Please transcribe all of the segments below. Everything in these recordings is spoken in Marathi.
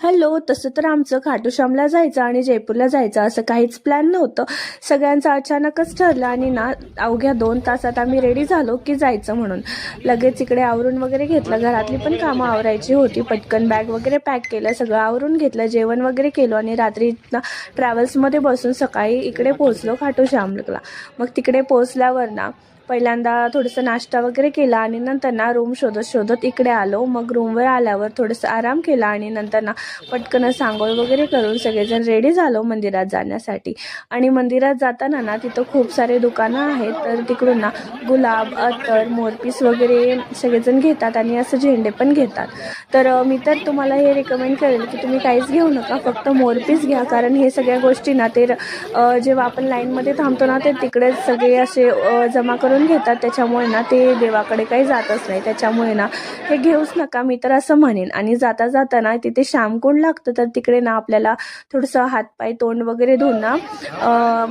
हॅलो. तसं तर आमचं खाटूश्यामला जायचं आणि जयपूरला जायचं असं काहीच प्लॅन नव्हतं. सगळ्यांचं अचानकच ठरलं आणि अवघ्या 2 तासात आम्ही रेडी झालो की जायचं म्हणून. लगेच इकडे आवरून वगैरे घेतलं. घरातली पण कामं आवरायची होती. पटकन बॅग वगैरे पॅक केलं. सगळं आवरून घेतलं. जेवण वगैरे केलं आणि रात्री ट्रॅव्हल्समध्ये बसून सकाळी इकडे पोहोचलो खाटूश्यामला. मग तिकडे पोहोचल्यावर पहिल्यांदा थोडंसं नाश्ता वगैरे केला आणि नंतर रूम शोधत शोधत इकडे आलो. मग रूमवर आल्यावर थोडंसं आराम केला आणि नंतर पटकन आंघोळ वगैरे करून सगळेजण रेडी झालो मंदिरात जाण्यासाठी. आणि मंदिरात जाताना तिथं खूप सारे दुकानं आहेत. तर तिकडून गुलाब, अत्तर, मोरपीस वगैरे सगळेजण घेतात आणि असं झेंडे पण घेतात. तर मी तर तुम्हाला हे रेकमेंड करेल की तुम्ही काहीच घेऊ नका, फक्त मोरपीस घ्या. कारण हे सगळ्या गोष्टी ते जेव्हा आपण लाईनमध्ये थांबतो ते तिकडेच सगळे असे जमा करून घेतात. त्याच्यामुळे ते देवाकडे काही जातच नाही. त्याच्यामुळे हे घेऊच नका, मी तर असं म्हणेन. आणि जाता जाताना तिथे श्यामकुंड लागतं. तर तिकडे आपल्याला थोडंसं हातपाय तोंड वगैरे धुवून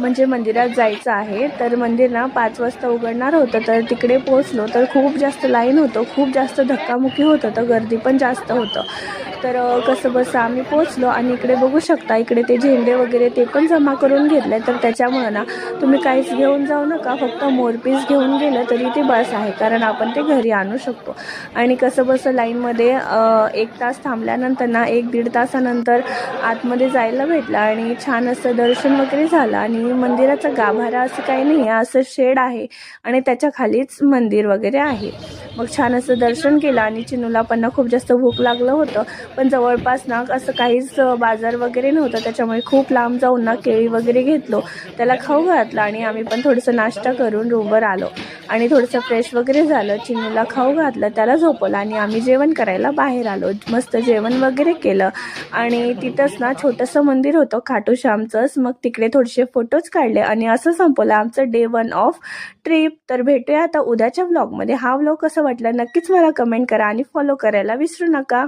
म्हणजे मंदिरात जायचं आहे. तर मंदिर 5 वाजता उघडणार होतं. तर तिकडे पोहोचलो तर खूप जास्त लाईन होतं, खूप जास्त धक्कामुक्की होत होतं, गर्दी पण जास्त होतं. तर कसं बसं आम्ही पोहोचलो आणि इकडे बघू शकता, इकडे ते झेंडे वगैरे ते पण जमा करून घेतले. तर त्याच्यामुळं तुम्ही काहीच घेऊन जाऊ नका, फक्त मोरपीस घेऊन गेलं तरी ते बस आहे, कारण आपण ते घरी आणू शकतो. आणि कसं बसं लाईनमध्ये 1 तास थांबल्यानंतर 1-1.5 तासानंतर आतमध्ये जायला भेटलं आणि छान असं दर्शन वगैरे झालं. आणि मंदिराचा गाभारा असं काही नाही आहे, असं शेड आहे आणि त्याच्या खालीच मंदिर वगैरे आहे. मग छान असं दर्शन केलं आणि चिनूला पण खूप जास्त भूक लागलं होतं. पण जवळपास असं काहीच बाजार वगैरे नव्हतं. त्याच्यामुळे खूप लांब जाऊन केळी वगैरे घेतलो, त्याला खाऊ घातलं आणि आम्ही पण थोडंसं नाश्ता करून रूमवर आलो आणि थोडंसं फ्रेश वगैरे झालं. चिनूला खाऊ घातलं, त्याला झोपवलं आणि आम्ही जेवण करायला बाहेर आलो. मस्त जेवण वगैरे केलं आणि तिथंच छोटंसं मंदिर होतं खाटूश्यामचंच. मग तिकडे थोडेसे फोटोज काढले आणि असं संपवलं आमचं डे 1 ऑफ ट्रिप. तर भेटूया आता उद्याच्या व्लॉगमध्ये. हा व्लॉग कसा वाटला नक्कीच मला कमेंट करा आणि फॉलो करायला विसरू नका.